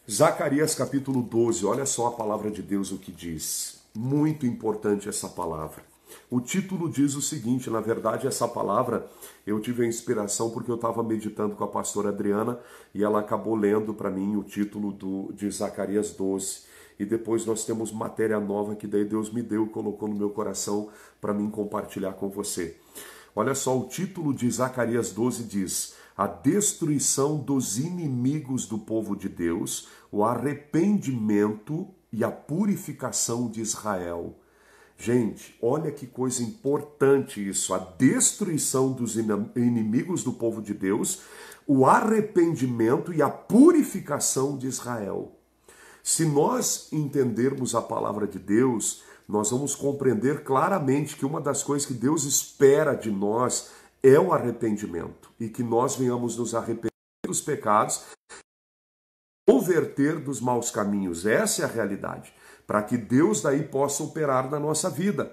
Zacarias capítulo 12, olha só a palavra de Deus o que diz. Muito importante essa palavra. O título diz o seguinte, na verdade essa palavra eu tive a inspiração porque eu estava meditando com a pastora Adriana e ela acabou lendo para mim o título de Zacarias 12. E depois nós temos matéria nova que daí Deus me deu e colocou no meu coração para mim compartilhar com você. Olha só, o título de Zacarias 12 diz: a destruição dos inimigos do povo de Deus, o arrependimento e a purificação de Israel. Gente, olha que coisa importante isso, a destruição dos inimigos do povo de Deus, o arrependimento e a purificação de Israel. Se nós entendermos a palavra de Deus, nós vamos compreender claramente que uma das coisas que Deus espera de nós é o arrependimento e que nós venhamos nos arrepender dos pecados, converter dos maus caminhos. Essa é a realidade, para que Deus daí possa operar na nossa vida.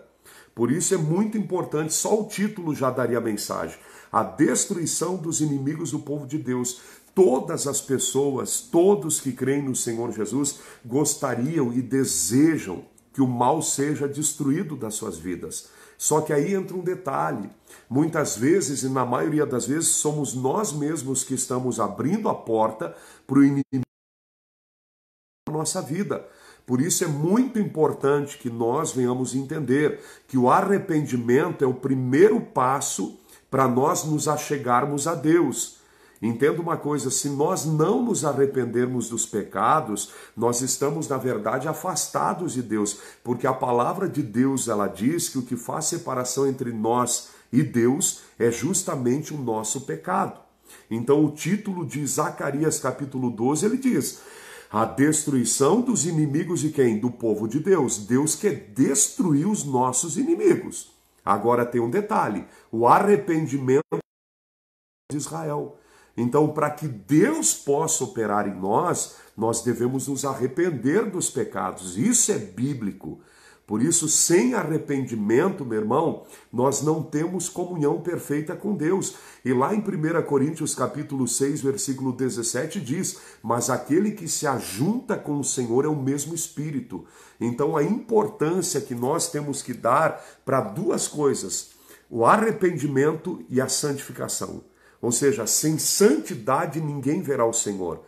Por isso é muito importante, só o título já daria a mensagem: a destruição dos inimigos do povo de Deus. Todas as pessoas, todos que creem no Senhor Jesus, gostariam e desejam que o mal seja destruído das suas vidas. Só que aí entra um detalhe. Muitas vezes, e na maioria das vezes, somos nós mesmos que estamos abrindo a porta para o inimigo da nossa vida. Por isso é muito importante que nós venhamos entender que o arrependimento é o primeiro passo para nós nos achegarmos a Deus. Entenda uma coisa, se nós não nos arrependermos dos pecados, nós estamos, na verdade, afastados de Deus, porque a palavra de Deus, ela diz que o que faz separação entre nós e Deus é justamente o nosso pecado. Então, o título de Zacarias, capítulo 12, ele diz: a destruição dos inimigos de quem? Do povo de Deus. Deus quer destruir os nossos inimigos. Agora tem um detalhe, o arrependimento de Israel. Então, para que Deus possa operar em nós, nós devemos nos arrepender dos pecados. Isso é bíblico. Por isso, sem arrependimento, meu irmão, nós não temos comunhão perfeita com Deus. E lá em 1 Coríntios capítulo 6, versículo 17 diz: mas aquele que se ajunta com o Senhor é o mesmo Espírito. Então, a importância que nós temos que dar para duas coisas: o arrependimento e a santificação. Ou seja, sem santidade ninguém verá o Senhor.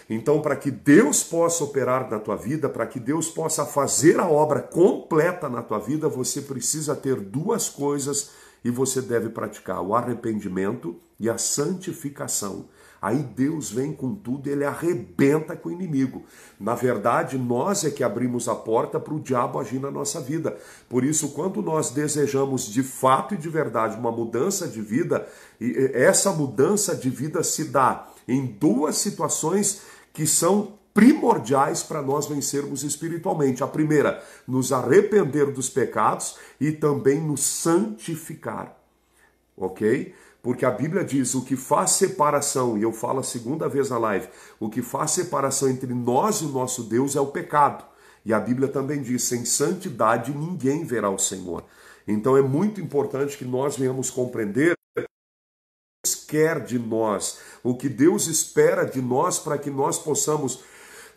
Então, para que Deus possa operar na tua vida, para que Deus possa fazer a obra completa na tua vida, você precisa ter duas coisas e você deve praticar: o arrependimento e a santificação. Aí Deus vem com tudo, ele arrebenta com o inimigo. Na verdade, nós é que abrimos a porta para o diabo agir na nossa vida. Por isso, quando nós desejamos de fato e de verdade uma mudança de vida, essa mudança de vida se dá em duas situações que são primordiais para nós vencermos espiritualmente. A primeira, nos arrepender dos pecados e também nos santificar. Ok? Porque a Bíblia diz: o que faz separação, e eu falo a segunda vez na live, o que faz separação entre nós e o nosso Deus é o pecado. E a Bíblia também diz: sem santidade ninguém verá o Senhor. Então é muito importante que nós venhamos compreender o que Deus quer de nós, o que Deus espera de nós para que nós possamos,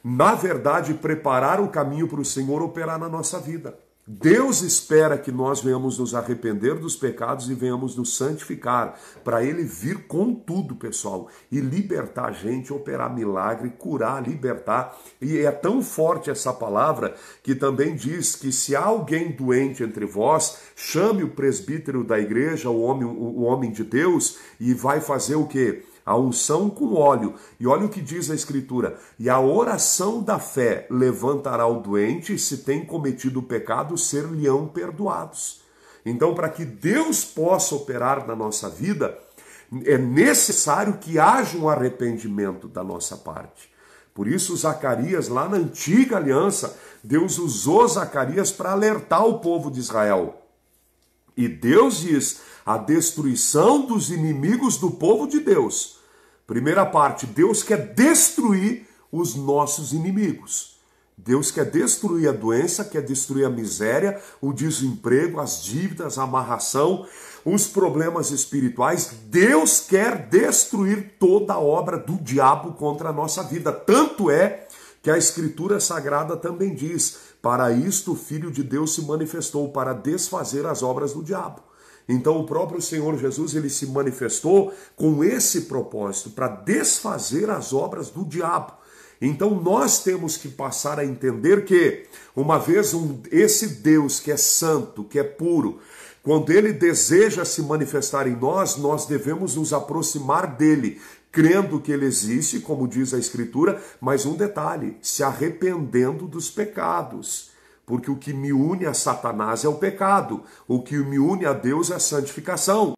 na verdade, preparar o caminho para o Senhor operar na nossa vida. Deus espera que nós venhamos nos arrepender dos pecados e venhamos nos santificar, para Ele vir com tudo, pessoal, e libertar a gente, operar milagre, curar, libertar. E é tão forte essa palavra que também diz que se há alguém doente entre vós, chame o presbítero da igreja, o homem de Deus, e vai fazer o quê? A unção com óleo. E olha o que diz a Escritura: e a oração da fé levantará o doente, e se tem cometido o pecado, ser-lhe-ão perdoados. Então, para que Deus possa operar na nossa vida, é necessário que haja um arrependimento da nossa parte. Por isso, Zacarias, lá na antiga aliança, Deus usou Zacarias para alertar o povo de Israel. E Deus diz: a destruição dos inimigos do povo de Deus. Primeira parte, Deus quer destruir os nossos inimigos. Deus quer destruir a doença, quer destruir a miséria, o desemprego, as dívidas, a amarração, os problemas espirituais. Deus quer destruir toda a obra do diabo contra a nossa vida. Tanto é que a Escritura Sagrada também diz: para isto o Filho de Deus se manifestou, para desfazer as obras do diabo. Então o próprio Senhor Jesus, ele se manifestou com esse propósito, para desfazer as obras do diabo. Então nós temos que passar a entender que, uma vez esse Deus que é santo, que é puro, quando ele deseja se manifestar em nós, nós devemos nos aproximar dele, crendo que ele existe, como diz a Escritura, mas um detalhe: se arrependendo dos pecados. Porque o que me une a Satanás é o pecado, o que me une a Deus é a santificação.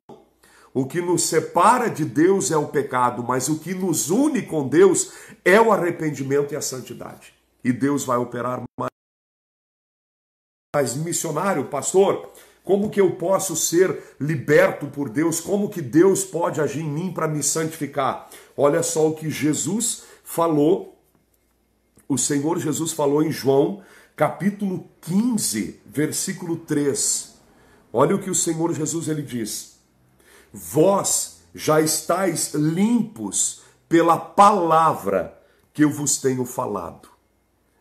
O que nos separa de Deus é o pecado, mas o que nos une com Deus é o arrependimento e a santidade. E Deus vai operar mais. Mas missionário, pastor, como que eu posso ser liberto por Deus? Como que Deus pode agir em mim para me santificar? Olha só o que Jesus falou, o Senhor Jesus falou em João, capítulo 15, versículo 3. Olha o que o Senhor Jesus ele diz: vós já estáis limpos pela palavra que eu vos tenho falado.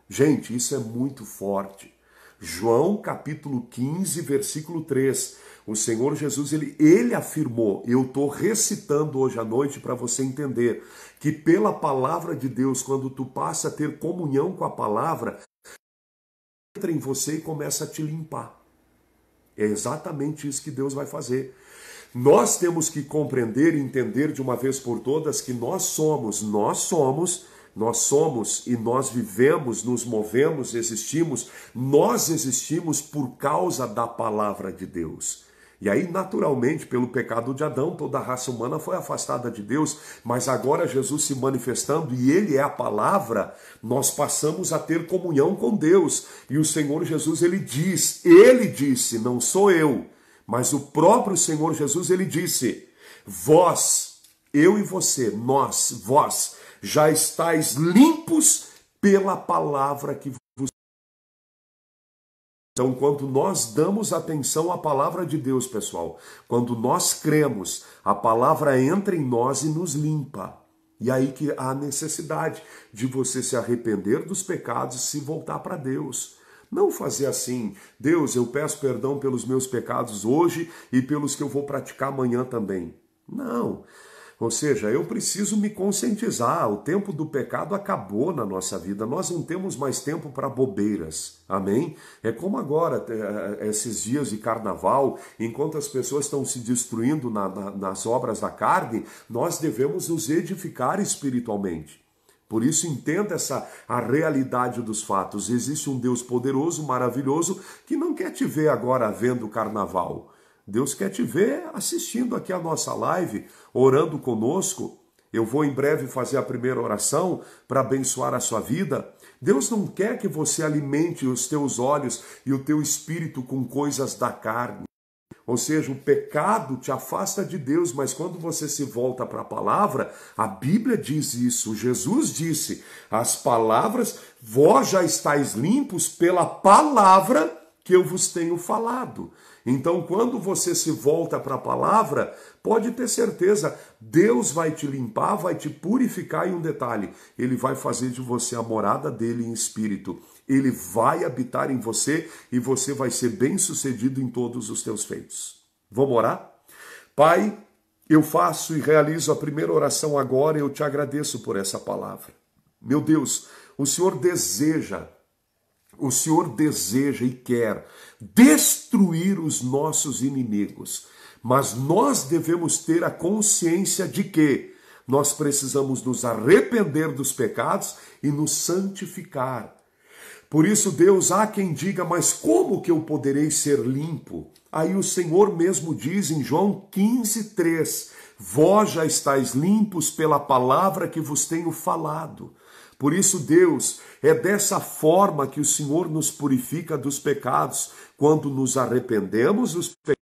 Gente, isso é muito forte. João capítulo 15, versículo 3. O Senhor Jesus, ele afirmou, eu estou recitando hoje à noite para você entender, que pela palavra de Deus, quando tu passa a ter comunhão com a palavra, entra em você e começa a te limpar. É exatamente isso que Deus vai fazer. Nós temos que compreender e entender de uma vez por todas que nós somos e nós vivemos, nos movemos, nós existimos por causa da palavra de Deus. E aí, naturalmente, pelo pecado de Adão, toda a raça humana foi afastada de Deus, mas agora Jesus se manifestando, e ele é a palavra, nós passamos a ter comunhão com Deus. E o Senhor Jesus, ele disse, não sou eu, mas o próprio Senhor Jesus, ele disse: vós, eu e você, vós, já estáis limpos pela palavra que vos... Então, quando nós damos atenção à palavra de Deus, pessoal, quando nós cremos, a palavra entra em nós e nos limpa. E aí que há a necessidade de você se arrepender dos pecados e se voltar para Deus. Não fazer assim: Deus, eu peço perdão pelos meus pecados hoje e pelos que eu vou praticar amanhã também. Não. Ou seja, eu preciso me conscientizar, o tempo do pecado acabou na nossa vida, nós não temos mais tempo para bobeiras, amém? É como agora, esses dias de carnaval, enquanto as pessoas estão se destruindo nas obras da carne, nós devemos nos edificar espiritualmente. Por isso, entenda a realidade dos fatos. Existe um Deus poderoso, maravilhoso, que não quer te ver agora vendo o carnaval. Deus quer te ver assistindo aqui a nossa live, orando conosco. Eu vou em breve fazer a primeira oração para abençoar a sua vida. Deus não quer que você alimente os teus olhos e o teu espírito com coisas da carne. Ou seja, o pecado te afasta de Deus, mas quando você se volta para a palavra, a Bíblia diz isso. Jesus disse: as palavras, vós já estáis limpos pela palavra que eu vos tenho falado. Então, quando você se volta para a palavra, pode ter certeza, Deus vai te limpar, vai te purificar. E um detalhe, ele vai fazer de você a morada dele em espírito. Ele vai habitar em você e você vai ser bem-sucedido em todos os teus feitos. Vamos orar? Pai, eu faço e realizo a primeira oração agora e eu te agradeço por essa palavra. Meu Deus, o Senhor deseja e quer destruir os nossos inimigos, mas nós devemos ter a consciência de que nós precisamos nos arrepender dos pecados e nos santificar. Por isso, Deus, há quem diga: mas como que eu poderei ser limpo? Aí o Senhor mesmo diz em João 15:3, vós já estáis limpos pela palavra que vos tenho falado. Por isso, Deus, é dessa forma que o Senhor nos purifica dos pecados, quando nos arrependemos dos pecados,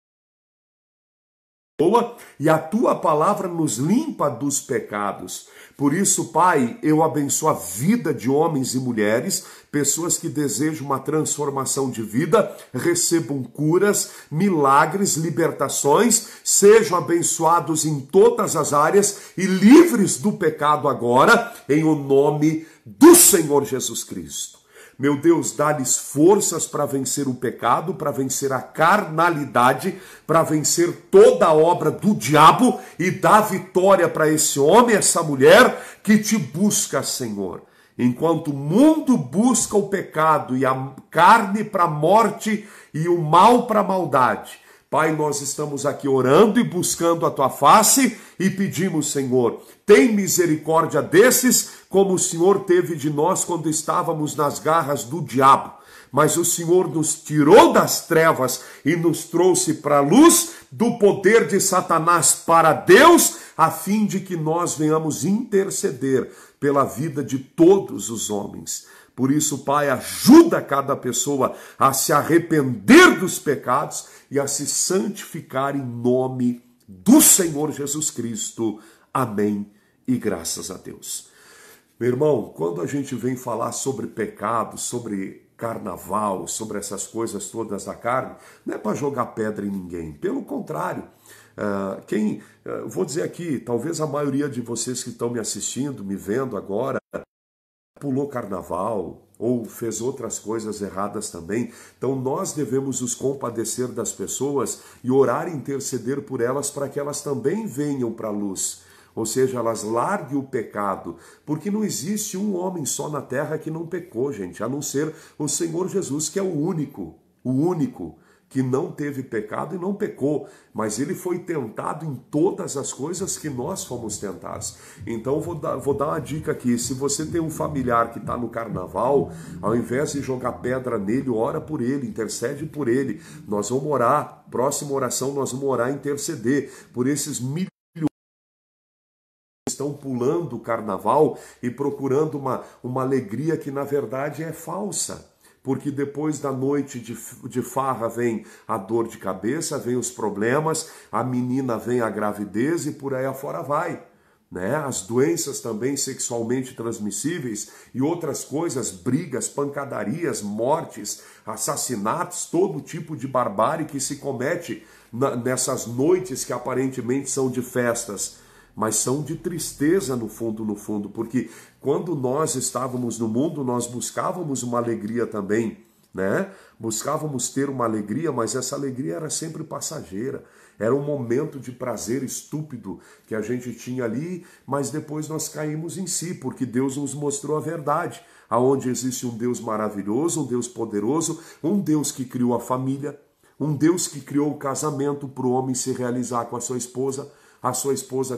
e a tua palavra nos limpa dos pecados. Por isso, Pai, eu abençoo a vida de homens e mulheres, pessoas que desejam uma transformação de vida, recebam curas, milagres, libertações, sejam abençoados em todas as áreas e livres do pecado agora, em o nome do Senhor Jesus Cristo. Meu Deus, dá-lhes forças para vencer o pecado, para vencer a carnalidade, para vencer toda a obra do diabo e dá vitória para esse homem, essa mulher que te busca, Senhor. Enquanto o mundo busca o pecado e a carne para a morte e o mal para a maldade, Pai, nós estamos aqui orando e buscando a Tua face e pedimos, Senhor, tem misericórdia desses, como o Senhor teve de nós quando estávamos nas garras do diabo. Mas o Senhor nos tirou das trevas e nos trouxe para a luz do poder de Satanás para Deus, a fim de que nós venhamos interceder pela vida de todos os homens. Por isso, Pai, ajuda cada pessoa a se arrepender dos pecados e a se santificar em nome do Senhor Jesus Cristo. Amém e graças a Deus. Meu irmão, quando a gente vem falar sobre pecado, sobre carnaval, sobre essas coisas todas da carne, não é para jogar pedra em ninguém. Pelo contrário, vou dizer aqui, talvez a maioria de vocês que estão me assistindo, me vendo agora, pulou carnaval ou fez outras coisas erradas também. Então nós devemos nos compadecer das pessoas e orar e interceder por elas para que elas também venham para a luz. Ou seja, elas larguem o pecado, porque não existe um homem só na terra que não pecou, gente, a não ser o Senhor Jesus, que é o único que não teve pecado e não pecou, mas ele foi tentado em todas as coisas que nós fomos tentados. Então vou dar uma dica aqui: se você tem um familiar que está no carnaval, ao invés de jogar pedra nele, ora por ele, intercede por ele. Nós vamos orar, próxima oração nós vamos orar e interceder por esses milhões que estão pulando o carnaval e procurando uma alegria que na verdade é falsa. Porque depois da noite de farra vem a dor de cabeça, vem os problemas, a menina vem a gravidez e por aí afora vai. Né? As doenças também sexualmente transmissíveis e outras coisas, brigas, pancadarias, mortes, assassinatos, todo tipo de barbárie que se comete nessas noites que aparentemente são de festas, mas são de tristeza no fundo, porque quando nós estávamos no mundo, nós buscávamos uma alegria também, né? Buscávamos ter uma alegria, mas essa alegria era sempre passageira. Era um momento de prazer estúpido que a gente tinha ali, mas depois nós caímos em si, porque Deus nos mostrou a verdade, aonde existe um Deus maravilhoso, um Deus poderoso, um Deus que criou a família, um Deus que criou o casamento para o homem se realizar com a sua esposa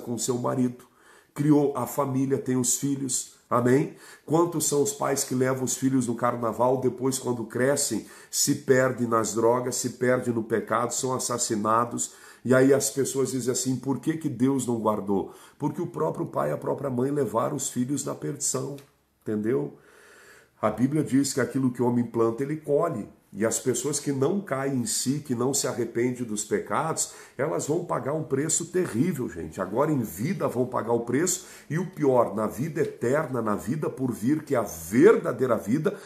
com o seu marido, criou a família, tem os filhos, amém? Quantos são os pais que levam os filhos no carnaval, depois quando crescem, se perdem nas drogas, se perdem no pecado, são assassinados, e aí as pessoas dizem assim, por que Deus não guardou? Porque o próprio pai e a própria mãe levaram os filhos na perdição, entendeu? A Bíblia diz que aquilo que o homem planta, ele colhe. E as pessoas que não caem em si, que não se arrependem dos pecados, elas vão pagar um preço terrível, gente. Agora em vida vão pagar o preço, e o pior, na vida eterna, na vida por vir, que é a verdadeira vida,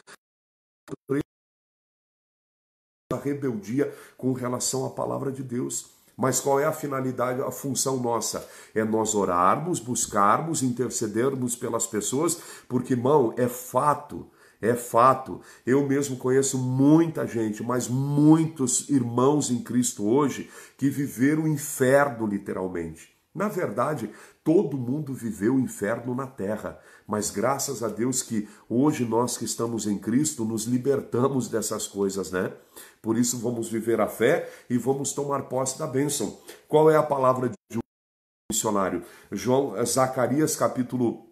a rebeldia com relação à palavra de Deus. Mas qual é a finalidade, a função nossa? É nós orarmos, buscarmos, intercedermos pelas pessoas, porque, irmão, é fato. É fato, eu mesmo conheço muita gente, mas muitos irmãos em Cristo hoje que viveram o inferno literalmente. Na verdade, todo mundo viveu o inferno na terra, mas graças a Deus que hoje nós que estamos em Cristo nos libertamos dessas coisas, né? Por isso vamos viver a fé e vamos tomar posse da bênção. Qual é a palavra de um missionário? Zacarias capítulo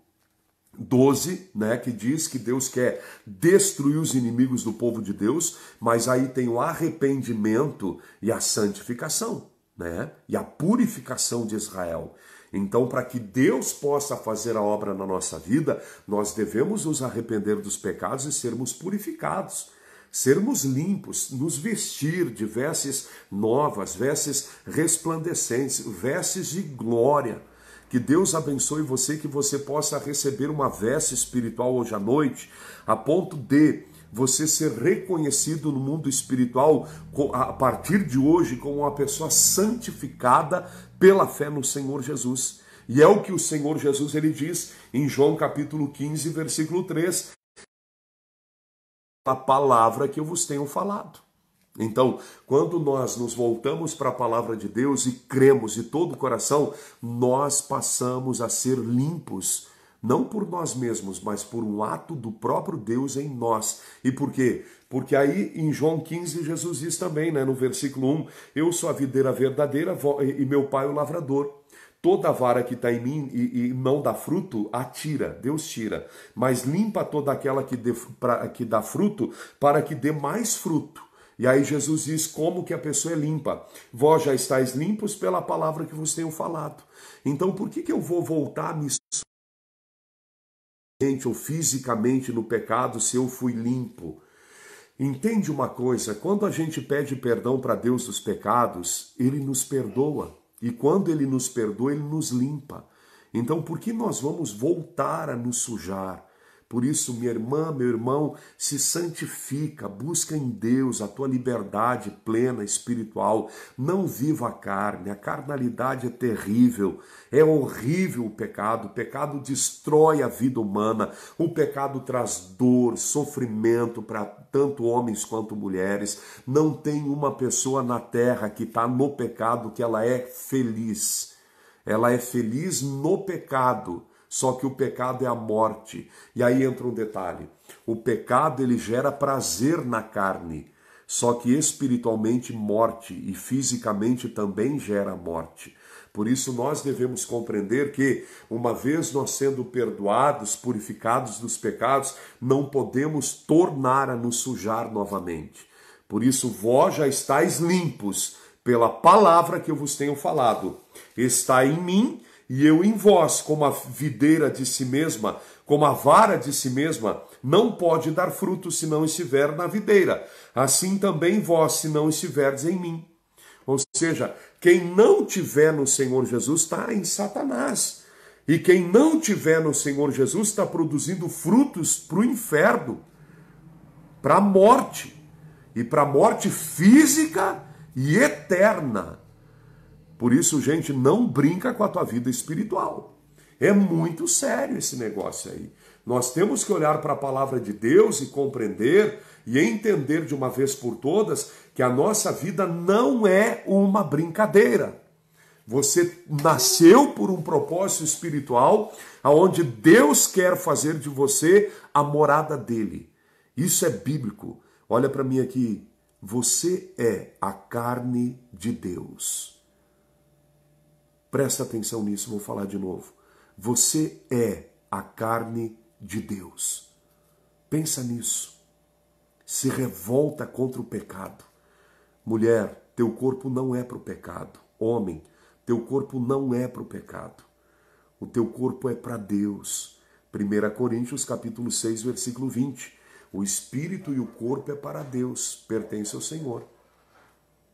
12, né, que diz que Deus quer destruir os inimigos do povo de Deus, mas aí tem o arrependimento e a santificação, né, e a purificação de Israel. Então, para que Deus possa fazer a obra na nossa vida, nós devemos nos arrepender dos pecados e sermos purificados, sermos limpos, nos vestir de vestes novas, vestes resplandecentes, vestes de glória. Que Deus abençoe você, que você possa receber uma veste espiritual hoje à noite, a ponto de você ser reconhecido no mundo espiritual a partir de hoje como uma pessoa santificada pela fé no Senhor Jesus. E é o que o Senhor Jesus ele diz em João capítulo 15, versículo 3, a palavra que eu vos tenho falado. Então, quando nós nos voltamos para a palavra de Deus e cremos de todo o coração, nós passamos a ser limpos, não por nós mesmos, mas por um ato do próprio Deus em nós. E por quê? Porque aí em João 15 Jesus diz também, no versículo 1, eu sou a videira verdadeira e meu pai o lavrador. Toda vara que está em mim e não dá fruto, a tira, Deus tira. Mas limpa toda aquela que dá fruto, para que dê mais fruto. E aí Jesus diz como que a pessoa é limpa. Vós já estáis limpos pela palavra que vos tenho falado. Então por que eu vou voltar a me ou fisicamente no pecado se eu fui limpo? Entende uma coisa, quando a gente pede perdão para Deus dos pecados, Ele nos perdoa. E quando Ele nos perdoa, Ele nos limpa. Então por que nós vamos voltar a nos sujar? Por isso, minha irmã, meu irmão, se santifica, busca em Deus a tua liberdade plena espiritual. Não viva a carne, a carnalidade é terrível, é horrível o pecado destrói a vida humana, o pecado traz dor, sofrimento para tanto homens quanto mulheres. Não tem uma pessoa na terra que está no pecado que ela é feliz. Ela é feliz no pecado. Só que o pecado é a morte. E aí entra um detalhe. O pecado ele gera prazer na carne. Só que espiritualmente morte e fisicamente também gera morte. Por isso nós devemos compreender que, uma vez nós sendo perdoados, purificados dos pecados, não podemos tornar a nos sujar novamente. Por isso vós já estáis limpos pela palavra que eu vos tenho falado. Está em mim e eu em vós, como a videira de si mesma, como a vara de si mesma, não pode dar fruto se não estiver na videira. Assim também vós, se não estiverdes em mim. Ou seja, quem não tiver no Senhor Jesus está em Satanás. E quem não tiver no Senhor Jesus está produzindo frutos para o inferno, para a morte. E para a morte física e eterna. Por isso, gente, não brinca com a tua vida espiritual. É muito sério esse negócio aí. Nós temos que olhar para a palavra de Deus e compreender e entender de uma vez por todas que a nossa vida não é uma brincadeira. Você nasceu por um propósito espiritual, aonde Deus quer fazer de você a morada dele. Isso é bíblico. Olha para mim aqui. Você é a carne de Deus. Presta atenção nisso, vou falar de novo. Você é a carne de Deus. Pensa nisso. Se revolta contra o pecado. Mulher, teu corpo não é para o pecado. Homem, teu corpo não é para o pecado. O teu corpo é para Deus. 1 Coríntios capítulo 6, versículo 20. O espírito e o corpo é para Deus, pertence ao Senhor.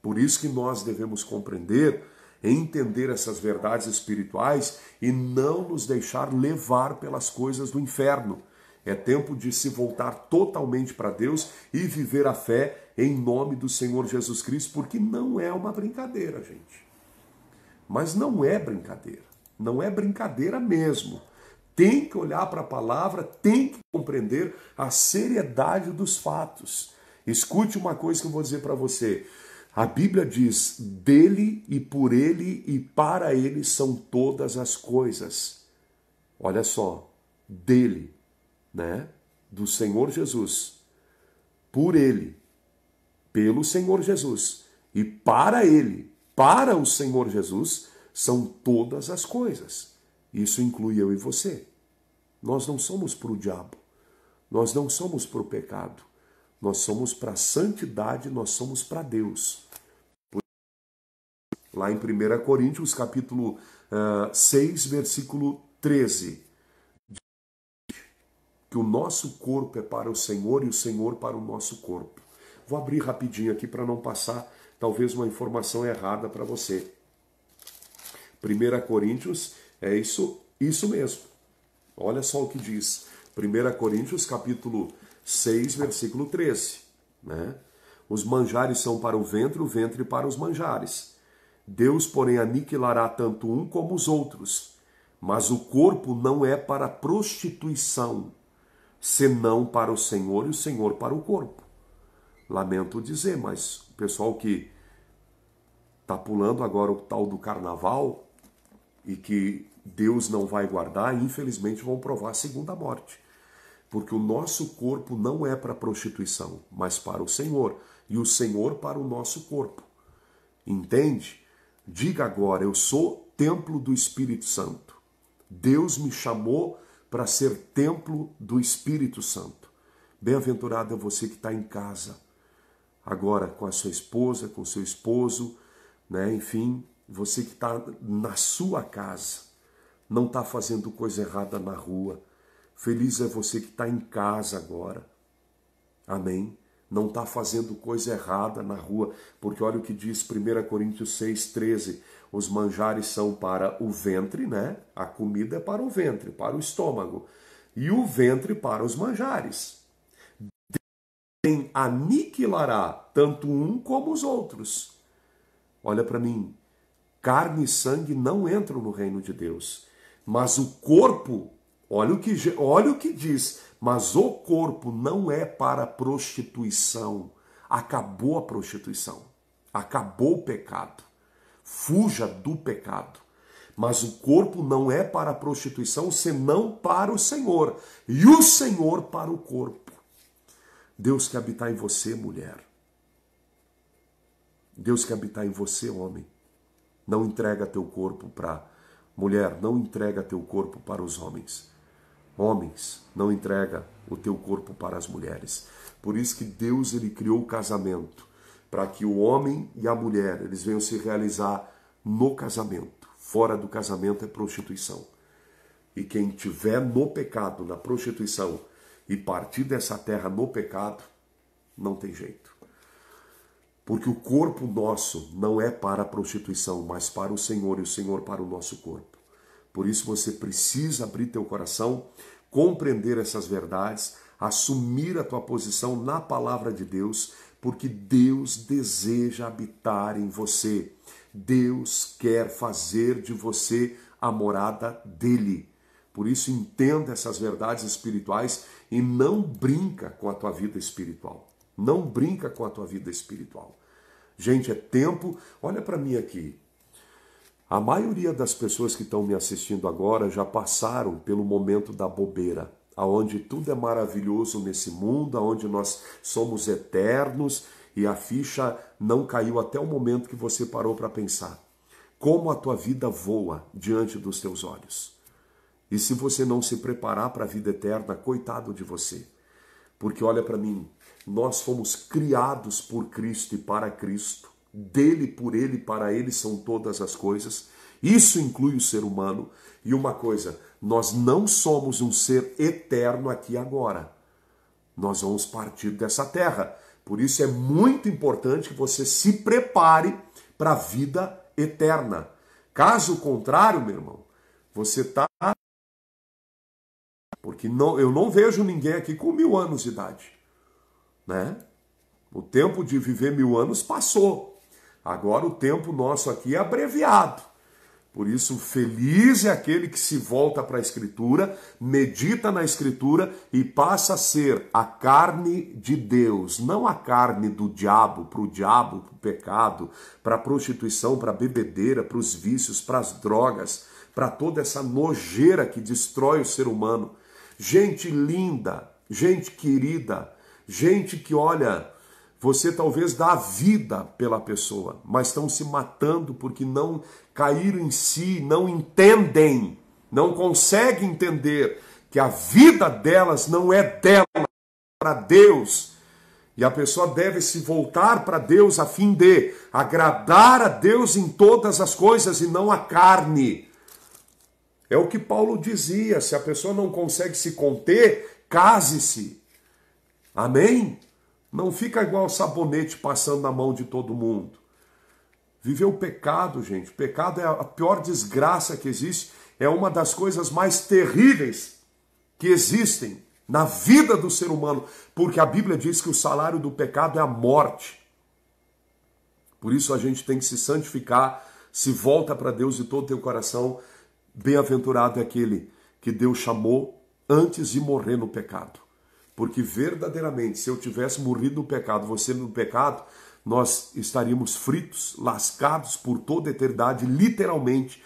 Por isso que nós devemos compreender, entender essas verdades espirituais e não nos deixar levar pelas coisas do inferno. É tempo de se voltar totalmente para Deus e viver a fé em nome do Senhor Jesus Cristo, porque não é uma brincadeira, gente. Mas não é brincadeira. Não é brincadeira mesmo. Tem que olhar para a palavra, tem que compreender a seriedade dos fatos. Escute uma coisa que eu vou dizer para você. A Bíblia diz, dele e por ele e para ele são todas as coisas. Olha só, dele, do Senhor Jesus, por ele, pelo Senhor Jesus e para ele, para o Senhor Jesus, são todas as coisas. Isso inclui eu e você. Nós não somos para o diabo, nós não somos para o pecado. Nós somos para a santidade, nós somos para Deus. Lá em 1 Coríntios, capítulo 6, versículo 13. Que o nosso corpo é para o Senhor e o Senhor para o nosso corpo. Vou abrir rapidinho aqui para não passar, talvez, uma informação errada para você. 1 Coríntios é isso mesmo. Olha só o que diz. 1 Coríntios, capítulo 6, versículo 13. Os manjares são para o ventre para os manjares. Deus, porém, aniquilará tanto um como os outros. Mas o corpo não é para prostituição, senão para o Senhor e o Senhor para o corpo. Lamento dizer, mas o pessoal que está pulando agora o tal do carnaval e que Deus não vai guardar, infelizmente vão provar a segunda morte. Porque o nosso corpo não é para prostituição, mas para o Senhor, e o Senhor para o nosso corpo. Entende? Diga agora, eu sou templo do Espírito Santo. Deus me chamou para ser templo do Espírito Santo. Bem-aventurado é você que está em casa, agora com a sua esposa, com o seu esposo, né? Enfim, você que está na sua casa, não está fazendo coisa errada na rua. Feliz é você que está em casa agora. Amém? Não está fazendo coisa errada na rua, porque olha o que diz 1 Coríntios 6,13. Os manjares são para o ventre, né? A comida é para o ventre, para o estômago. E o ventre para os manjares. Deus aniquilará tanto um como os outros. Olha para mim. Carne e sangue não entram no reino de Deus. Mas o corpo, olha o que diz, mas o corpo não é para prostituição. Acabou a prostituição. Acabou o pecado. Fuja do pecado. Mas o corpo não é para a prostituição, senão para o Senhor. E o Senhor para o corpo. Deus quer habitar em você, mulher. Deus quer habitar em você, homem. Não entrega teu corpo para mulher, não entrega teu corpo para os homens. Homens, não entrega o teu corpo para as mulheres. Por isso que Deus ele criou o casamento, para que o homem e a mulher eles venham se realizar no casamento. Fora do casamento é prostituição. E quem tiver no pecado, na prostituição, e partir dessa terra no pecado, não tem jeito. Porque o corpo nosso não é para a prostituição, mas para o Senhor e o Senhor para o nosso corpo. Por isso você precisa abrir teu coração, compreender essas verdades, assumir a tua posição na palavra de Deus, porque Deus deseja habitar em você. Deus quer fazer de você a morada dele. Por isso entenda essas verdades espirituais e não brinca com a tua vida espiritual. Não brinca com a tua vida espiritual. Gente, é tempo... Olha para mim aqui. A maioria das pessoas que estão me assistindo agora já passaram pelo momento da bobeira, aonde tudo é maravilhoso nesse mundo, aonde nós somos eternos e a ficha não caiu até o momento que você parou para pensar. Como a tua vida voa diante dos teus olhos. E se você não se preparar para a vida eterna, coitado de você. Porque olha para mim, nós fomos criados por Cristo e para Cristo. Dele, por ele, para ele são todas as coisas. Isso inclui o ser humano. E uma coisa, nós não somos um ser eterno aqui agora. Nós vamos partir dessa terra. Por isso é muito importante que você se prepare para a vida eterna. Caso contrário, meu irmão, você está... Porque eu não vejo ninguém aqui com 1000 anos de idade. Né? O tempo de viver 1000 anos passou. Agora o tempo nosso aqui é abreviado. Por isso, feliz é aquele que se volta para a Escritura, medita na Escritura e passa a ser a carne de Deus, não a carne do diabo, para o pecado, para a prostituição, para a bebedeira, para os vícios, para as drogas, para toda essa nojeira que destrói o ser humano. Gente linda, gente querida, gente que, olha, você talvez dá a vida pela pessoa, mas estão se matando porque não caíram em si, não entendem, não conseguem entender que a vida delas não é dela, é para Deus. E a pessoa deve se voltar para Deus a fim de agradar a Deus em todas as coisas e não a carne. É o que Paulo dizia, se a pessoa não consegue se conter, case-se. Amém? Não fica igual sabonete passando na mão de todo mundo. Viver o pecado, gente. O pecado é a pior desgraça que existe. É uma das coisas mais terríveis que existem na vida do ser humano. Porque a Bíblia diz que o salário do pecado é a morte. Por isso a gente tem que se santificar, se volta para Deus de todo o teu coração, Bem-aventurado é aquele que Deus chamou antes de morrer no pecado. Porque verdadeiramente, se eu tivesse morrido no pecado, você no pecado, nós estaríamos fritos, lascados por toda a eternidade, literalmente,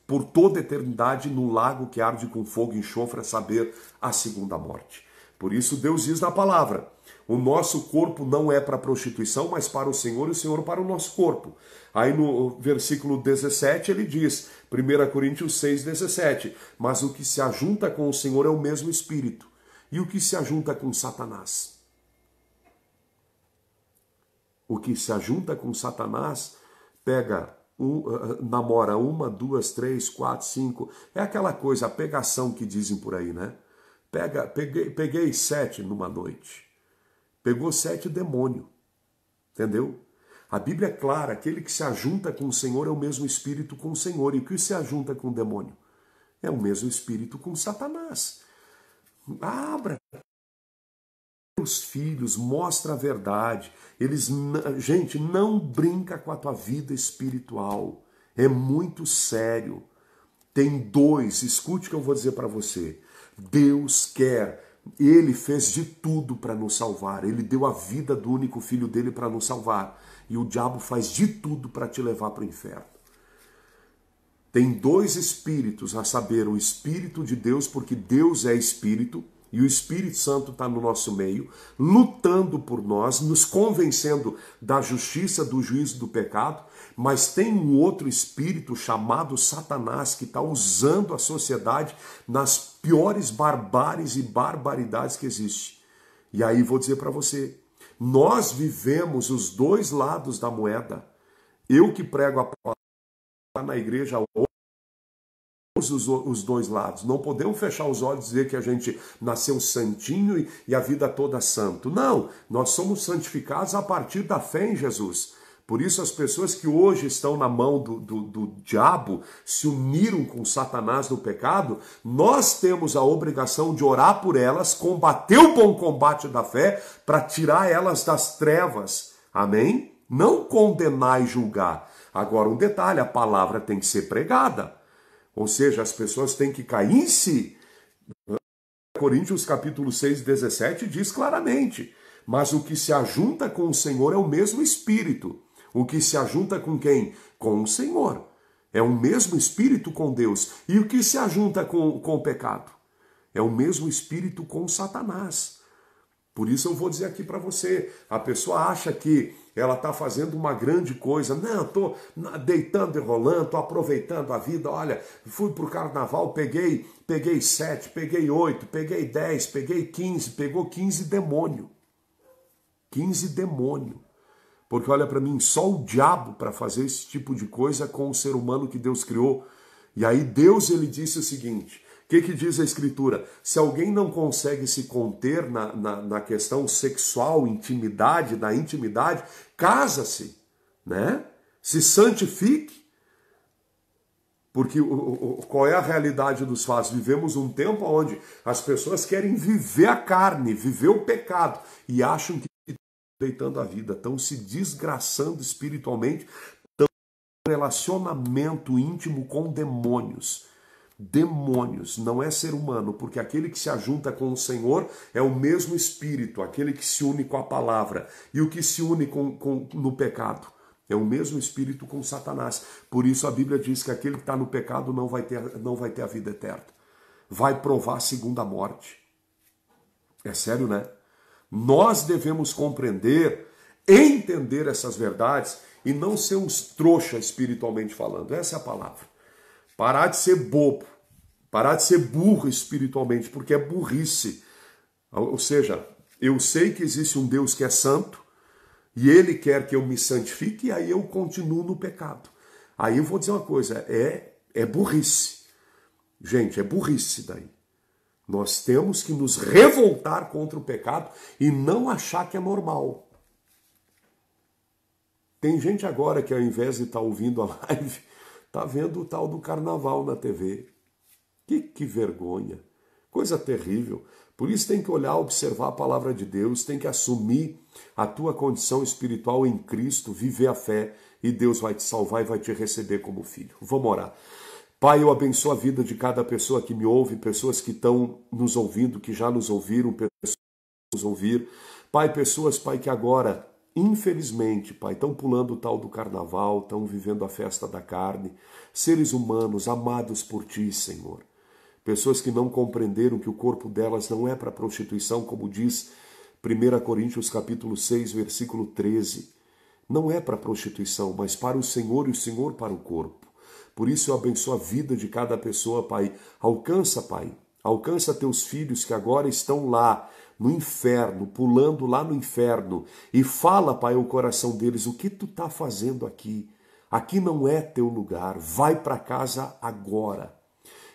por toda a eternidade no lago que arde com fogo e enxofre, a saber, a segunda morte. Por isso Deus diz na palavra, o nosso corpo não é para prostituição, mas para o Senhor e o Senhor para o nosso corpo. Aí no versículo 17 ele diz, 1 Coríntios 6,17, mas o que se ajunta com o Senhor é o mesmo Espírito. E o que se ajunta com Satanás? O que se ajunta com Satanás pega, namora 1, 2, 3, 4, 5. É aquela coisa, a pegação que dizem por aí, né? Peguei 7 numa noite. Pegou 7 demônio. Entendeu? A Bíblia é clara, aquele que se ajunta com o Senhor é o mesmo espírito com o Senhor. E o que se ajunta com o demônio? É o mesmo espírito com Satanás. Abra os filhos, mostra a verdade. Gente, não brinca com a tua vida espiritual. É muito sério. Tem dois, escute o que eu vou dizer para você. Deus quer, Ele fez de tudo para nos salvar. Ele deu a vida do único filho dele para nos salvar. E o diabo faz de tudo para te levar para o inferno. Tem dois espíritos, a saber, o Espírito de Deus, porque Deus é Espírito, e o Espírito Santo está no nosso meio, lutando por nós, nos convencendo da justiça, do juízo, do pecado, mas tem um outro espírito chamado Satanás, que está usando a sociedade nas piores barbáries e barbaridades que existem. E aí vou dizer para você, nós vivemos os dois lados da moeda. Eu que prego a palavra na igreja, os dois lados. Não podemos fechar os olhos e dizer que a gente nasceu santinho e a vida toda santo. Não, nós somos santificados a partir da fé em Jesus. Por isso as pessoas que hoje estão na mão do diabo, se uniram com Satanás no pecado, nós temos a obrigação de orar por elas, combater o bom combate da fé, para tirar elas das trevas. Amém? Não condenar e julgar. Agora um detalhe, a palavra tem que ser pregada. Ou seja, as pessoas têm que cair em si. Coríntios capítulo 6, 17 diz claramente, mas o que se ajunta com o Senhor é o mesmo Espírito. O que se ajunta com quem? Com o Senhor. É o mesmo Espírito com Deus. E o que se ajunta com o pecado? É o mesmo Espírito com Satanás. Por isso eu vou dizer aqui para você, a pessoa acha que ela está fazendo uma grande coisa. Não, estou deitando e rolando, estou aproveitando a vida. Olha, fui para o carnaval, peguei 7, peguei 8, peguei 10, peguei 15, pegou 15 demônio. 15 demônio. Porque olha para mim, só o diabo para fazer esse tipo de coisa com o ser humano que Deus criou. E aí Deus ele disse o seguinte, o que diz a Escritura? Se alguém não consegue se conter na questão sexual, intimidade, na intimidade, casa-se, né? Se santifique. Porque qual é a realidade dos fatos? Vivemos um tempo onde as pessoas querem viver a carne, viver o pecado, e acham que estão deitando a vida, estão se desgraçando espiritualmente, estão em relacionamento íntimo com demônios. Demônios, não é ser humano, porque aquele que se ajunta com o Senhor é o mesmo Espírito, aquele que se une com a palavra, e o que se une no pecado é o mesmo Espírito com Satanás. Por isso a Bíblia diz que aquele que está no pecado não vai ter a vida eterna, vai provar a segunda morte. É sério, né? Nós devemos compreender, entender essas verdades e não ser uns trouxa espiritualmente falando, essa é a palavra. Parar de ser bobo, parar de ser burro espiritualmente, porque é burrice. Ou seja, eu sei que existe um Deus que é santo, e Ele quer que eu me santifique, e aí eu continuo no pecado. Aí eu vou dizer uma coisa, é burrice. Gente, é burrice daí. Nós temos que nos revoltar contra o pecado e não achar que é normal. Tem gente agora que ao invés de estar ouvindo a live, está vendo o tal do carnaval na TV. Que vergonha. Coisa terrível. Por isso tem que olhar, observar a palavra de Deus, tem que assumir a tua condição espiritual em Cristo, viver a fé, e Deus vai te salvar e vai te receber como filho. Vamos orar. Pai, eu abençoo a vida de cada pessoa que me ouve, pessoas que estão nos ouvindo, que já nos ouviram, pessoas que nos ouvir. Pai, pessoas, Pai, que agora, infelizmente, Pai, estão pulando o tal do carnaval, estão vivendo a festa da carne. Seres humanos amados por Ti, Senhor. Pessoas que não compreenderam que o corpo delas não é para prostituição, como diz 1 Coríntios capítulo 6, versículo 13. Não é para prostituição, mas para o Senhor e o Senhor para o corpo. Por isso eu abençoo a vida de cada pessoa, Pai. Alcança, Pai. Alcança teus filhos que agora estão lá no inferno, pulando lá no inferno. E fala, Pai, ao coração deles, o que tu está fazendo aqui? Aqui não é teu lugar. Vai para casa agora.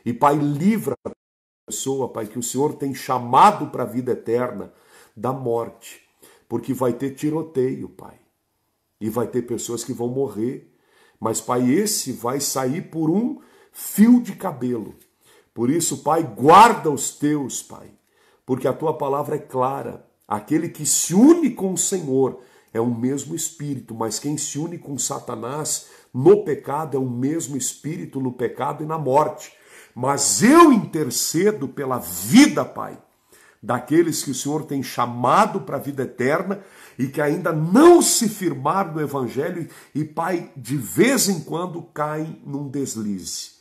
E, Pai, livra a pessoa, Pai, que o Senhor tem chamado para a vida eterna da morte. Porque vai ter tiroteio, Pai. E vai ter pessoas que vão morrer. Mas, Pai, esse vai sair por um fio de cabelo. Por isso, Pai, guarda os teus, Pai. Porque a tua palavra é clara. Aquele que se une com o Senhor é o mesmo Espírito. Mas quem se une com Satanás no pecado é o mesmo Espírito no pecado e na morte. Mas eu intercedo pela vida, Pai, daqueles que o Senhor tem chamado para a vida eterna e que ainda não se firmaram no Evangelho e, Pai, de vez em quando caem num deslize.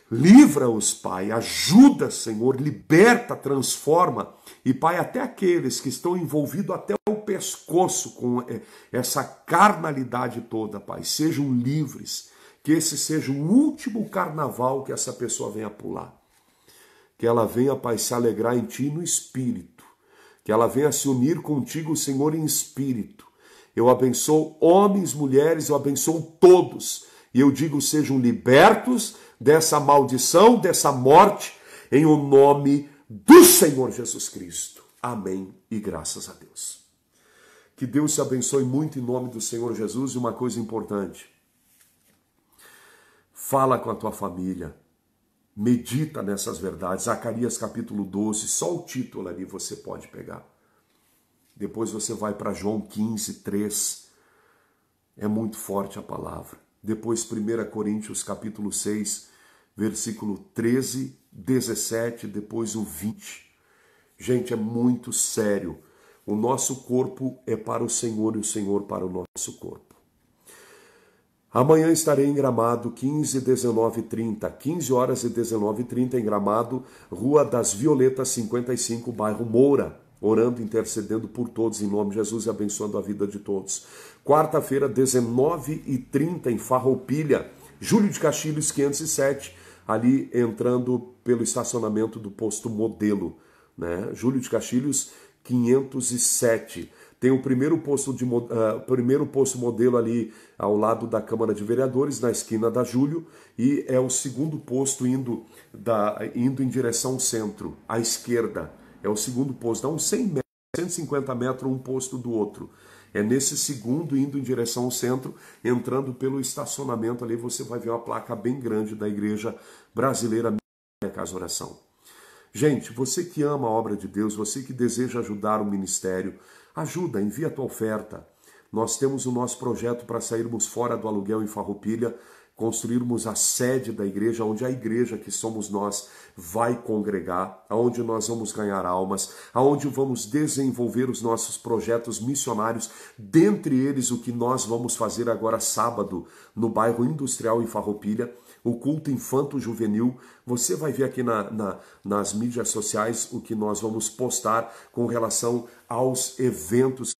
Livra-os, Pai, ajuda, Senhor, liberta, transforma. E, Pai, até aqueles que estão envolvidos até o pescoço com essa carnalidade toda, Pai, sejam livres. Que esse seja o último carnaval que essa pessoa venha pular. Que ela venha, Pai, se alegrar em Ti no Espírito. Que ela venha se unir contigo, Senhor, em Espírito. Eu abençoo homens, mulheres, eu abençoo todos. E eu digo, sejam libertos dessa maldição, dessa morte, em o nome do Senhor Jesus Cristo. Amém e graças a Deus. Que Deus te abençoe muito em nome do Senhor Jesus. E uma coisa importante, fala com a tua família, medita nessas verdades. Zacarias capítulo 12, só o título ali você pode pegar. Depois você vai para João 15, 3. É muito forte a palavra. Depois 1 Coríntios capítulo 6, versículo 13, 17, depois o 20. Gente, é muito sério. O nosso corpo é para o Senhor e o Senhor para o nosso corpo. Amanhã estarei em Gramado, 15, 19 e 30. 15 horas e 19 e 30 em Gramado, Rua das Violetas, 55, bairro Moura. Orando, intercedendo por todos em nome de Jesus e abençoando a vida de todos. Quarta-feira, 19 e 30 em Farroupilha, Júlio de Castilhos, 507, ali entrando pelo estacionamento do posto Modelo, né? Júlio de Castilhos, 507. Tem o primeiro posto Modelo ali ao lado da Câmara de Vereadores, na esquina da Júlio, e é o segundo posto indo em direção ao centro, à esquerda. É o segundo posto, dá uns 100 metros, 150 metros um posto do outro. É nesse segundo, indo em direção ao centro, entrando pelo estacionamento ali, você vai ver uma placa bem grande da Igreja Brasileira Minha Casa Oração. Gente, você que ama a obra de Deus, você que deseja ajudar o ministério, ajuda, envia a tua oferta. Nós temos o nosso projeto para sairmos fora do aluguel em Farroupilha, construirmos a sede da igreja, onde a igreja que somos nós vai congregar, aonde nós vamos ganhar almas, aonde vamos desenvolver os nossos projetos missionários, dentre eles o que nós vamos fazer agora sábado no bairro Industrial em Farroupilha, o culto infanto-juvenil. Você vai ver aqui nas mídias sociais o que nós vamos postar com relação aos eventos.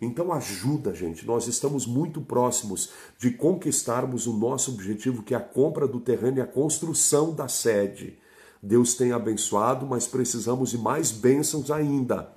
Então ajuda, gente. Nós estamos muito próximos de conquistarmos o nosso objetivo, que é a compra do terreno e a construção da sede. Deus tem abençoado, mas precisamos de mais bênçãos ainda.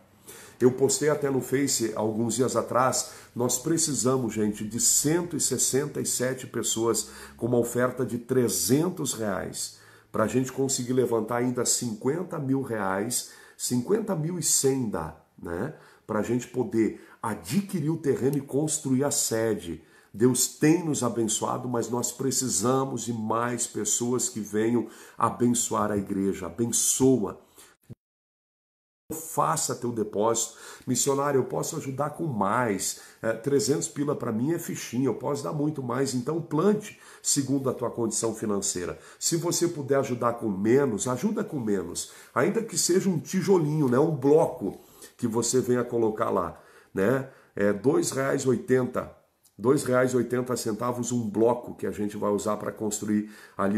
Eu postei até no Face alguns dias atrás, nós precisamos, gente, de 167 pessoas com uma oferta de R$300 para a gente conseguir levantar ainda 50 mil reais, 50.100 dá, né? Para a gente poder adquirir o terreno e construir a sede. Deus tem nos abençoado, mas nós precisamos de mais pessoas que venham abençoar a igreja. Abençoa. faça teu depósito. Missionário, eu posso ajudar com mais. 300 pila para mim é fichinha, eu posso dar muito mais. Então plante segundo a tua condição financeira. Se você puder ajudar com menos, ajuda com menos. Ainda que seja um tijolinho, né? Um bloco que você venha colocar lá. Né? É R$2,80. R$2,80 um bloco que a gente vai usar para construir ali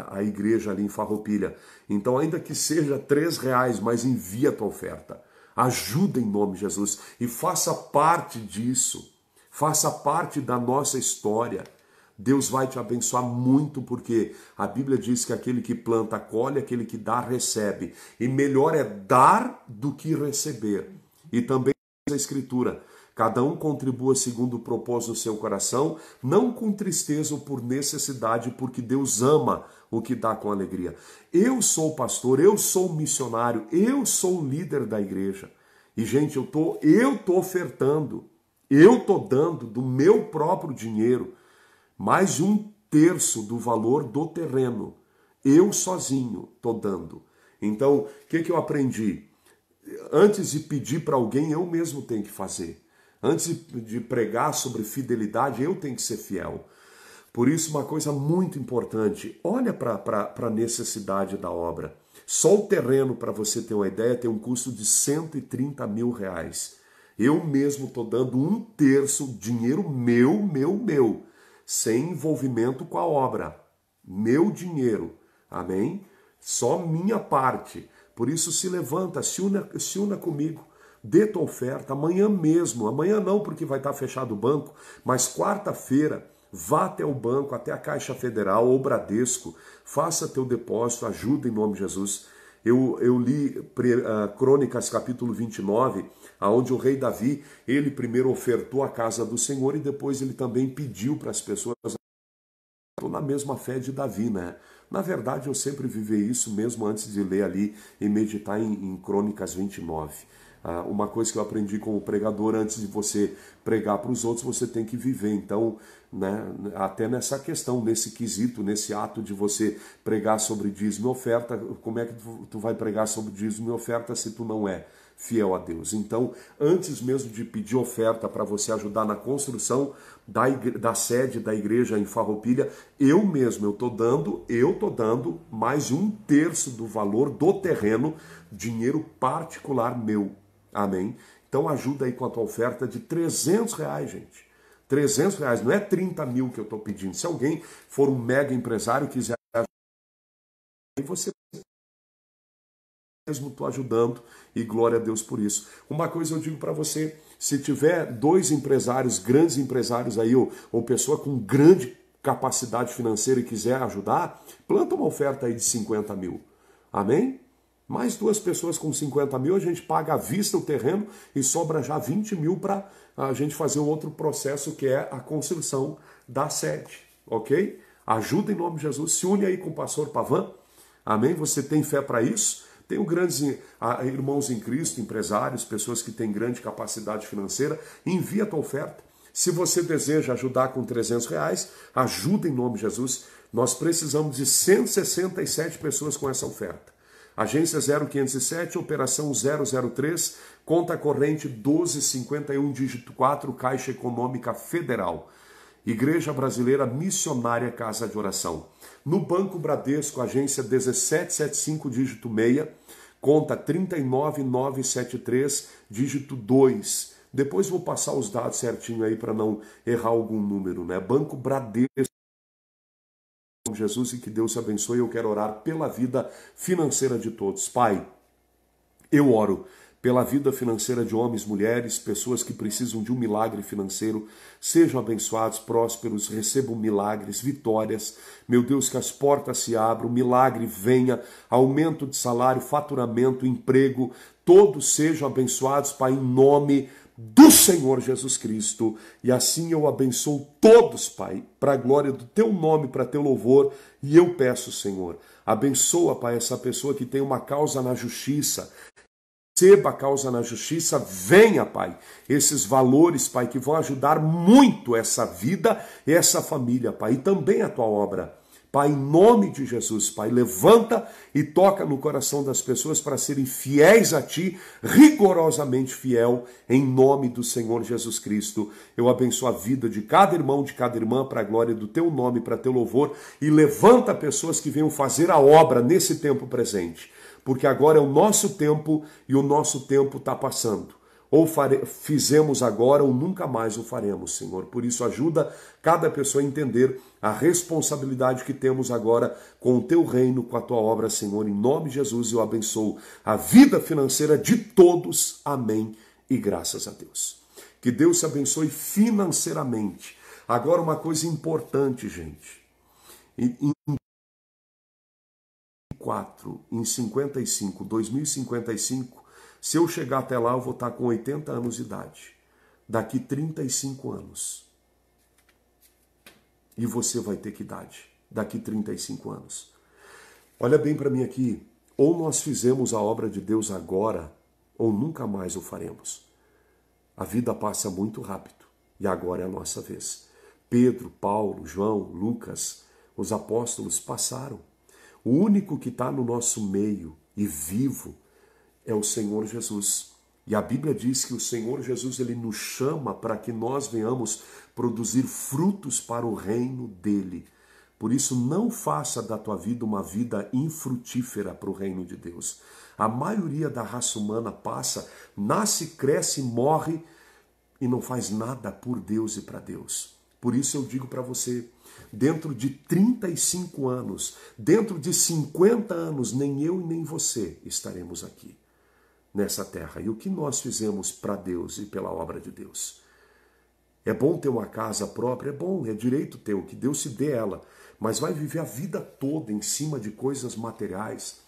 a igreja ali em Farroupilha. Então, ainda que seja R$3, mas envia a tua oferta. Ajuda em nome de Jesus e faça parte disso. Faça parte da nossa história. Deus vai te abençoar muito, porque a Bíblia diz que aquele que planta, colhe, aquele que dá, recebe. E melhor é dar do que receber. E também a Escritura: cada um contribua segundo o propósito do seu coração, não com tristeza ou por necessidade, porque Deus ama o que dá com alegria. Eu sou pastor, eu sou missionário, eu sou líder da igreja. E, gente, eu tô ofertando, eu tô dando do meu próprio dinheiro mais de 1/3 do valor do terreno. Eu sozinho tô dando. Então, o que eu aprendi? Antes de pedir para alguém, eu mesmo tenho que fazer. Antes de pregar sobre fidelidade, eu tenho que ser fiel. Por isso, uma coisa muito importante, olha para a necessidade da obra. Só o terreno, para você ter uma ideia, tem um custo de R$130 mil. Eu mesmo estou dando 1/3, dinheiro meu, sem envolvimento com a obra. Meu dinheiro, amém? Só minha parte. Por isso, se levanta, se una comigo. Dê tua oferta amanhã mesmo. Amanhã não, porque vai estar fechado o banco, mas quarta-feira, vá até o banco, até a Caixa Federal ou Bradesco, faça teu depósito, ajuda em nome de Jesus. Eu li Crônicas capítulo 29, onde o rei Davi, ele primeiro ofertou a casa do Senhor e depois ele também pediu para as pessoas. Estou na mesma fé de Davi, né? Na verdade, eu sempre vivi isso mesmo antes de ler ali e meditar em Crônicas 29. Uma coisa que eu aprendi como pregador: antes de você pregar para os outros, você tem que viver. Então, né, até nessa questão, nesse quesito, nesse ato de você pregar sobre dízimo e oferta, como é que tu vai pregar sobre dízimo e oferta se tu não é fiel a Deus? Então, antes mesmo de pedir oferta para você ajudar na construção da sede da igreja em Farroupilha, eu estou dando mais de 1/3 do valor do terreno, dinheiro particular meu. Amém? Então ajuda aí com a tua oferta de R$300, gente. R$300, não é 30 mil que eu estou pedindo. Se alguém for um mega empresário e quiser ajudar, você mesmo estou ajudando, e glória a Deus por isso. Uma coisa eu digo para você: se tiver 2 empresários, grandes empresários aí, ou pessoa com grande capacidade financeira e quiser ajudar, planta uma oferta aí de 50 mil. Amém? Mais 2 pessoas com 50 mil, a gente paga à vista o terreno e sobra já 20 mil para a gente fazer o outro processo, que é a construção da sede, ok? Ajuda em nome de Jesus, se une aí com o pastor Pavan, amém? Você tem fé para isso? Tenho grandes irmãos em Cristo, empresários, pessoas que têm grande capacidade financeira, envia a tua oferta. Se você deseja ajudar com R$300, ajuda em nome de Jesus. Nós precisamos de 167 pessoas com essa oferta. Agência 0507, operação 003, conta corrente 1251, dígito 4, Caixa Econômica Federal. Igreja Brasileira Missionária Casa de Oração. No Banco Bradesco, agência 1775, dígito 6, conta 39973, dígito 2. Depois vou passar os dados certinho aí para não errar algum número, né? Banco Bradesco. Jesus, e que Deus te abençoe. Eu quero orar pela vida financeira de todos. Pai, eu oro pela vida financeira de homens, mulheres, pessoas que precisam de um milagre financeiro. Sejam abençoados, prósperos, recebam milagres, vitórias. Meu Deus, que as portas se abram, milagre venha, aumento de salário, faturamento, emprego. Todos sejam abençoados, Pai, em nome do Senhor Jesus Cristo. E assim eu abençoo todos, Pai, para a glória do teu nome, para teu louvor. E eu peço, Senhor, abençoa, Pai, essa pessoa que tem uma causa na justiça. Receba a causa na justiça, venha, Pai, esses valores, Pai, que vão ajudar muito essa vida e essa família, Pai, e também a tua obra. Pai, em nome de Jesus, Pai, levanta e toca no coração das pessoas para serem fiéis a Ti, rigorosamente fiel, em nome do Senhor Jesus Cristo. Eu abençoo a vida de cada irmão, de cada irmã, para a glória do Teu nome, para Teu louvor, e levanta pessoas que venham fazer a obra nesse tempo presente, porque agora é o nosso tempo e o nosso tempo está passando. Ou fizemos agora ou nunca mais o faremos, Senhor. Por isso ajuda cada pessoa a entender a responsabilidade que temos agora com o Teu reino, com a Tua obra, Senhor. Em nome de Jesus eu abençoo a vida financeira de todos. Amém e graças a Deus. Que Deus te abençoe financeiramente. Agora uma coisa importante, gente. Em 2055, se eu chegar até lá, eu vou estar com 80 anos de idade. Daqui 35 anos. E você vai ter que idade? Daqui 35 anos. Olha bem para mim aqui. Ou nós fizemos a obra de Deus agora, ou nunca mais o faremos. A vida passa muito rápido. E agora é a nossa vez. Pedro, Paulo, João, Lucas, os apóstolos passaram. O único que está no nosso meio e vivo é o Senhor Jesus. E a Bíblia diz que o Senhor Jesus, ele nos chama para que nós venhamos produzir frutos para o reino dele. Por isso, não faça da tua vida uma vida infrutífera para o reino de Deus. A maioria da raça humana passa, nasce, cresce, morre e não faz nada por Deus e para Deus. Por isso eu digo para você, dentro de 35 anos, dentro de 50 anos, nem eu e nem você estaremos aqui nessa terra. E o que nós fizemos para Deus e pela obra de Deus? É bom ter uma casa própria? É bom, é direito teu, que Deus te dê ela. Mas vai viver a vida toda em cima de coisas materiais.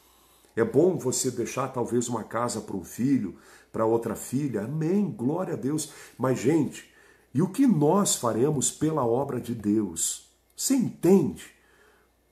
É bom você deixar talvez uma casa para um filho, para outra filha. Amém, glória a Deus. Mas, gente, e o que nós faremos pela obra de Deus? Você entende?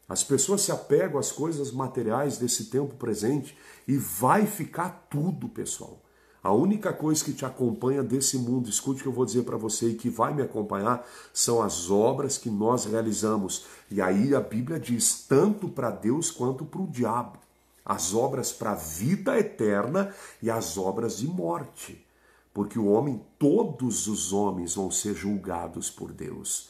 As pessoas se apegam às coisas materiais desse tempo presente e vai ficar tudo, pessoal. A única coisa que te acompanha desse mundo, escute o que eu vou dizer para você e que vai me acompanhar, são as obras que nós realizamos. E aí a Bíblia diz, tanto para Deus quanto para o diabo. As obras para a vida eterna e as obras de morte. Porque o homem, todos os homens vão ser julgados por Deus.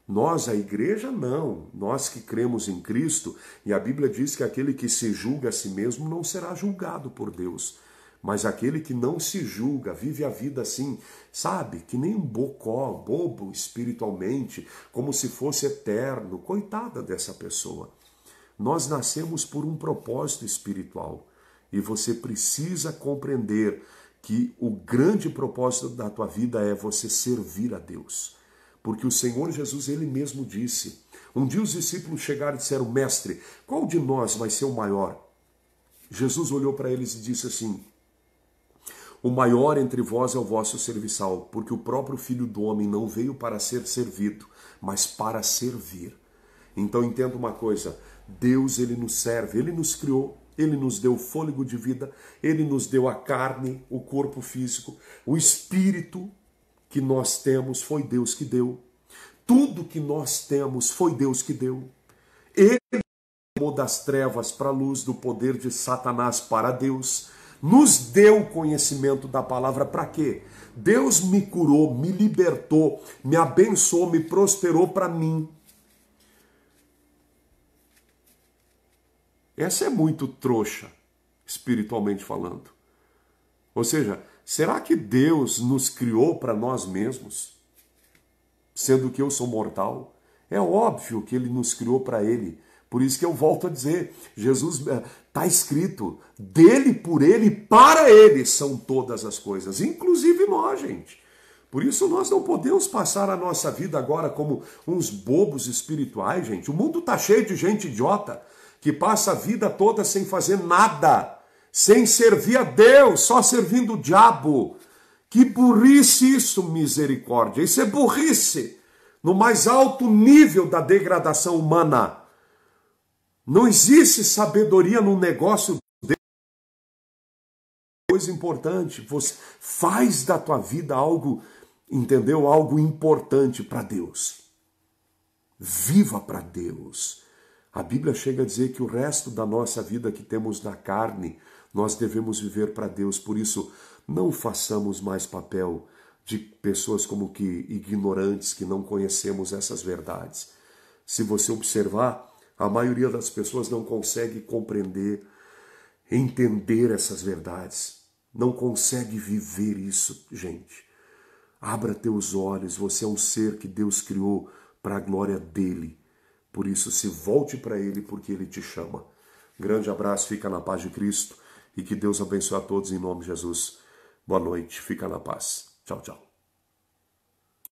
Nós, a igreja, não. Nós que cremos em Cristo, e a Bíblia diz que aquele que se julga a si mesmo não será julgado por Deus. Mas aquele que não se julga, vive a vida assim, sabe, que nem um bocó, bobo espiritualmente, como se fosse eterno. Coitada dessa pessoa. Nós nascemos por um propósito espiritual. E você precisa compreender que o grande propósito da tua vida é você servir a Deus. Porque o Senhor Jesus, ele mesmo disse, um dia os discípulos chegaram e disseram, mestre, qual de nós vai ser o maior? Jesus olhou para eles e disse assim, o maior entre vós é o vosso serviçal, porque o próprio Filho do Homem não veio para ser servido, mas para servir. Então entenda uma coisa, Deus, ele nos serve, ele nos criou, ele nos deu o fôlego de vida, ele nos deu a carne, o corpo físico, o espírito que nós temos foi Deus que deu. Tudo que nós temos foi Deus que deu. Ele chamou das trevas para a luz, do poder de Satanás para Deus. Nos deu conhecimento da palavra para quê? Deus me curou, me libertou, me abençoou, me prosperou para mim. Essa é muito trouxa, espiritualmente falando. Ou seja, será que Deus nos criou para nós mesmos? Sendo que eu sou mortal? É óbvio que Ele nos criou para Ele. Por isso que eu volto a dizer, Jesus, está escrito, dele, por Ele, para Ele são todas as coisas, inclusive nós, gente. Por isso nós não podemos passar a nossa vida agora como uns bobos espirituais, gente. O mundo está cheio de gente idiota, que passa a vida toda sem fazer nada, sem servir a Deus, só servindo o diabo. Que burrice isso, misericórdia. Isso é burrice, no mais alto nível da degradação humana. Não existe sabedoria no negócio dele. Coisa importante, você faz da tua vida algo, entendeu? Algo importante para Deus. Viva para Deus. A Bíblia chega a dizer que o resto da nossa vida que temos na carne, nós devemos viver para Deus. Por isso, não façamos mais papel de pessoas como que ignorantes, que não conhecemos essas verdades. Se você observar, a maioria das pessoas não consegue compreender, entender essas verdades. Não consegue viver isso, gente. Abra teus olhos, você é um ser que Deus criou para a glória dele. Por isso, se volte para ele, porque ele te chama. Grande abraço, fica na paz de Cristo e que Deus abençoe a todos em nome de Jesus. Boa noite, fica na paz. Tchau, tchau.